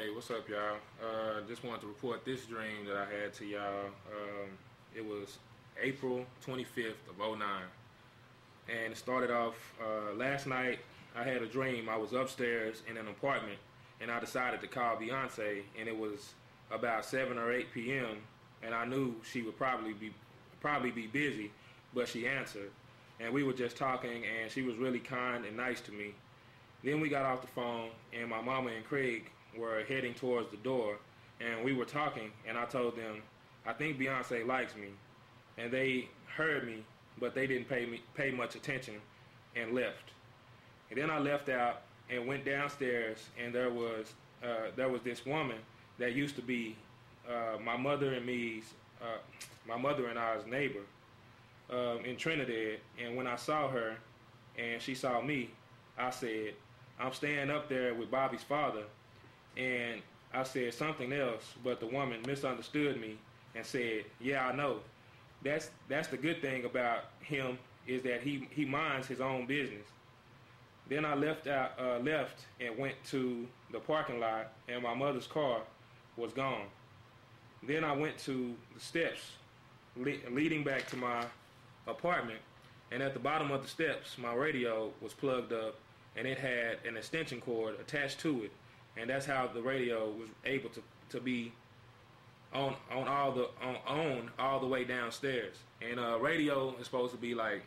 Hey, what's up, y'all? Just wanted to report this dream that I had to y'all. It was April 25th of '09, and it started off last night. I had a dream. I was upstairs in an apartment, and I decided to call Beyonce, and it was about 7 or 8 p.m., and I knew she would probably be busy, but she answered, and we were just talking, and she was really kind and nice to me. Then we got off the phone, and my mama and Craig were heading towards the door, and we were talking, and I told them, I think Beyonce likes me. And they heard me, but they didn't pay much attention and left. And then I left out and went downstairs, and there was this woman that used to be my mother and I's neighbor in Trinidad. And when I saw her and she saw me, I said, I'm staying up there with Bobby's father. And I said something else, but the woman misunderstood me and said, yeah, I know. That's the good thing about him, is that he minds his own business. Then I left and went to the parking lot, and my mother's car was gone. Then I went to the steps leading back to my apartment, and at the bottom of the steps, my radio was plugged up, and it had an extension cord attached to it. And that's how the radio was able to be on all the way downstairs. And radio is supposed to be like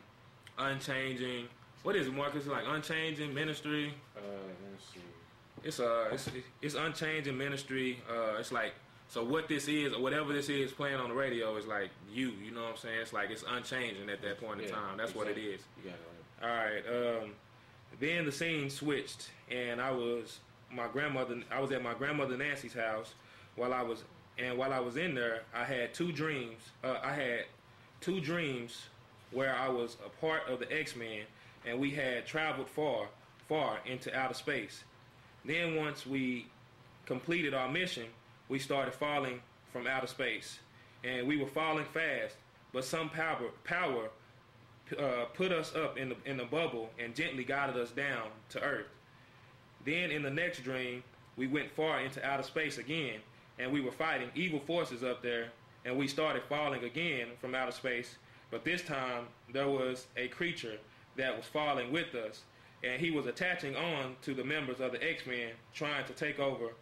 unchanging. What is it, Marcus? Like unchanging ministry. Let me see. It's unchanging ministry. It's like, so what this is, or whatever this is playing on the radio, is like you know what I'm saying? It's like it's unchanging at that point in time. That's exactly what it is. You got it right. All right. Then the scene switched, and I was at my grandmother Nancy's house. While I was in there, I had two dreams. Where I was a part of the XMen, and we had traveled far into outer space. Then once we completed our mission, we started falling from outer space, and we were falling fast. But some power put us up in the bubble and gently guided us down to Earth. Then in the next dream, we went far into outer space again, and we were fighting evil forces up there, and we started falling again from outer space. But this time, there was a creature that was falling with us, and he was attaching on to the members of the X-Men, trying to take over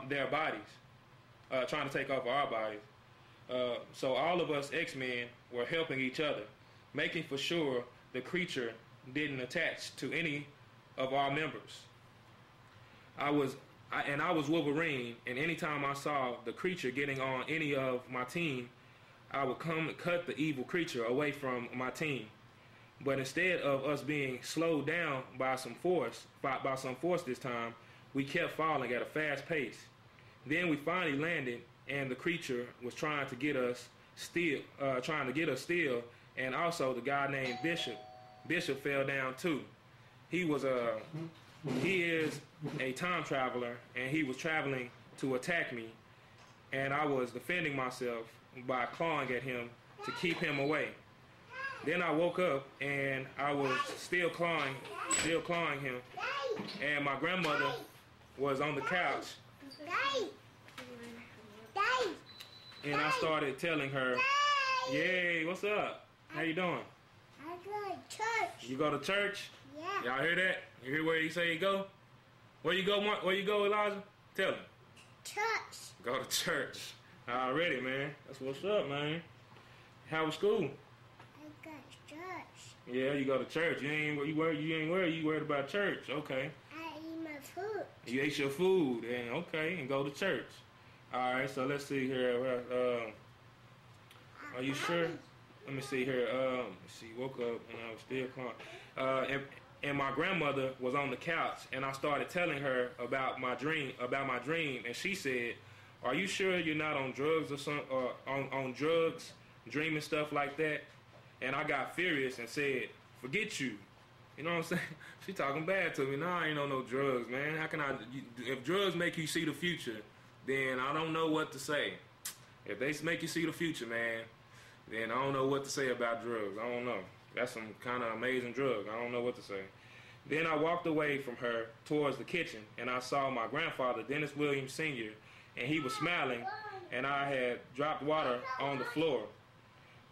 their bodies, trying to take over our bodies. So all of us X-Men were helping each other, making for sure the creature didn't attach to any of our members. I was Wolverine, and anytime I saw the creature getting on any of my team, I would come and cut the evil creature away from my team. But instead of us being slowed down by some force this time, we kept falling at a fast pace. Then we finally landed, and the creature was trying to get us still, and also the guy named Bishop fell down too. He is a time traveler, and he was traveling to attack me, and I was defending myself by clawing at him to keep him away. Then I woke up, and I was still clawing him, and my grandmother was on the couch, and I started telling her, "Yay, what's up? How you doing?" I go to church. You go to church? Yeah. Y'all hear that? You hear where he say you go? Where you go, Mark? Where you go, Elijah? Tell him. Church. Go to church. Already, man. That's what's up, man. How was school? I go to church. Yeah, you go to church. You ain't worried about church. Okay. I eat my food. You ate your food, and go to church. All right. So let's see here. Are you sure? Let me see here. Woke up and I was still calm. And my grandmother was on the couch, and I started telling her about my dream, and she said, "Are you sure you're not on drugs or on drugs, dreaming stuff like that?" And I got furious and said, "Forget you." You know what I'm saying? She talking bad to me. No, I ain't on no drugs, man. How can if drugs make you see the future, then I don't know what to say. If they make you see the future, man, then I don't know what to say about drugs. I don't know. That's some kind of amazing drug. I don't know what to say. Then I walked away from her towards the kitchen, and I saw my grandfather, Dennis Williams Sr., and he was smiling, and I had dropped water on the floor.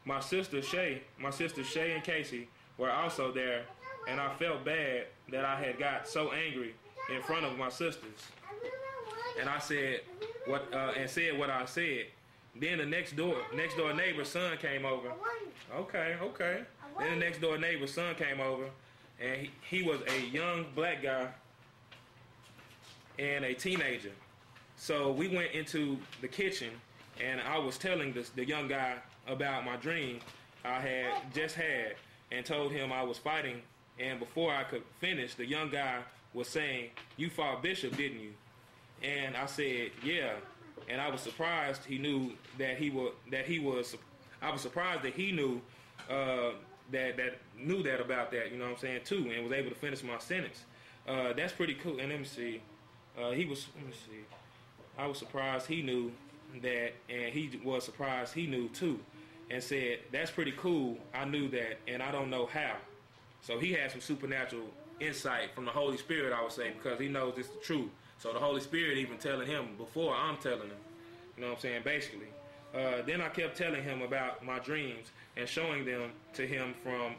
My sister Shay and Casey were also there, and I felt bad that I had got so angry in front of my sisters. And I said what I said. Then the next door neighbor's son came over. Okay. Then the next door neighbor's son came over, and he was a young black guy and a teenager. So we went into the kitchen, and I was telling the young guy about my dream I had just had, and told him I was fighting. And before I could finish, the young guy was saying, "You fought Bishop, didn't you?" And I said, "Yeah." And I was surprised he knew that I was surprised that he knew that about that, you know what I'm saying, too, and was able to finish my sentence. That's pretty cool. And let me see. I was surprised he knew that, and he was surprised he knew too, and said, "That's pretty cool. I knew that, and I don't know how." So he had some supernatural insight from the Holy Spirit, I would say, because he knows it's the truth. So the Holy Spirit even telling him before I'm telling him. You know what I'm saying, basically. Then I kept telling him about my dreams and showing them to him from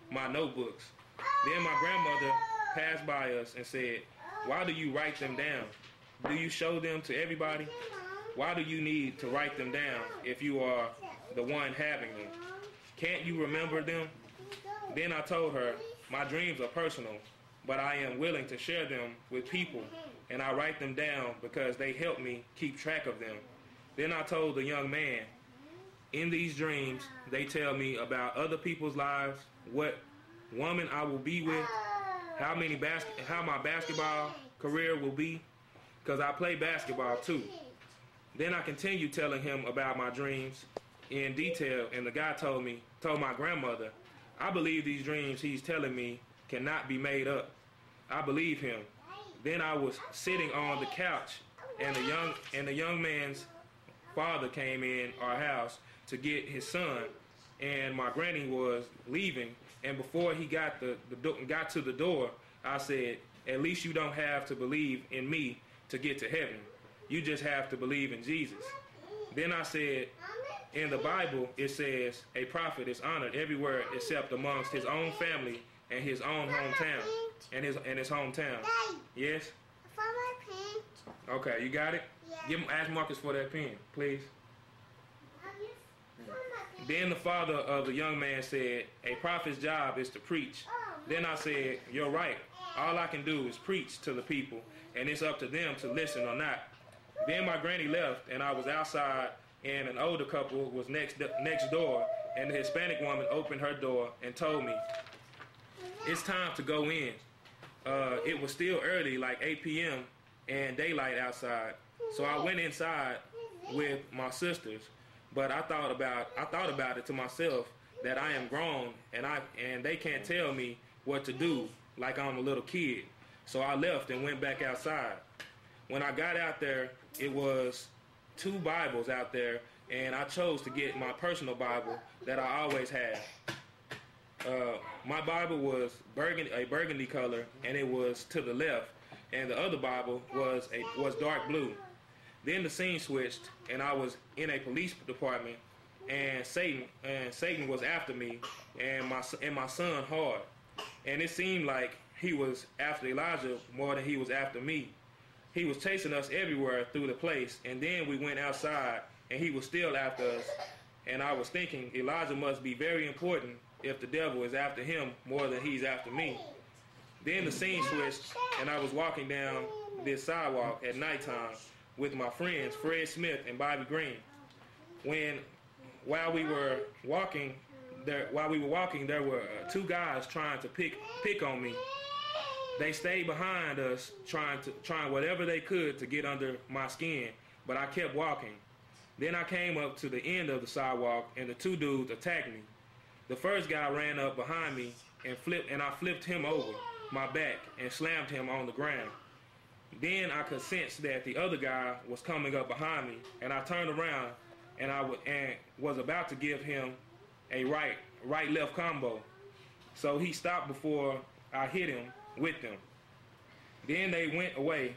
my notebooks. Then my grandmother passed by us and said, "Why do you write them down? Do you show them to everybody? Why do you need to write them down if you are the one having them? Can't you remember them?" Then I told her, "My dreams are personal, but I am willing to share them with people, and I write them down because they help me keep track of them." Then I told the young man, "In these dreams, they tell me about other people's lives, what woman I will be with, how my basketball career will be, because I play basketball too." Then I continued telling him about my dreams in detail, and the guy told my grandmother, "I believe these dreams he's telling me cannot be made up. I believe him." Then I was sitting on the couch, and the young man's father came in our house to get his son, and my granny was leaving. And before he got to the door, I said, "At least you don't have to believe in me to get to heaven. You just have to believe in Jesus." Then I said, "In the Bible, it says a prophet is honored everywhere except amongst his own family and his own hometown." And his hometown. Yes? For my paint. Okay, you got it? Yeah. Ask Marcus for that pen, please. For my paint. Then the father of the young man said, "A prophet's job is to preach." Then I said, "You're right. All I can do is preach to the people, and it's up to them to listen or not." Then my granny left, and I was outside, and an older couple was next door, and the Hispanic woman opened her door and told me, "It's time to go in." It was still early, like 8 p.m., and daylight outside. So I went inside with my sisters, but I thought about it to myself that I am grown, and they can't tell me what to do like I'm a little kid. So I left and went back outside. When I got out there, it was 2 Bibles out there, and I chose to get my personal Bible that I always had. My Bible was a burgundy color, and it was to the left, and the other Bible was dark blue. Then the scene switched, and I was in a police department, and Satan was after me and my son hard, and it seemed like he was after Elijah more than he was after me. He was chasing us everywhere through the place, and then we went outside, and he was still after us, and I was thinking Elijah must be very important if the devil is after him more than he's after me. Then the scene switched, and I was walking down this sidewalk at nighttime with my friends Fred Smith and Bobby Green. While we were walking, there were 2 guys trying to pick on me. They stayed behind us, trying whatever they could to get under my skin, but I kept walking. Then I came up to the end of the sidewalk, and the 2 dudes attacked me. The first guy ran up behind me and I flipped him over my back and slammed him on the ground. Then I could sense that the other guy was coming up behind me, and I turned around and was about to give him a right-left combo. So he stopped before I hit him, with them. Then they went away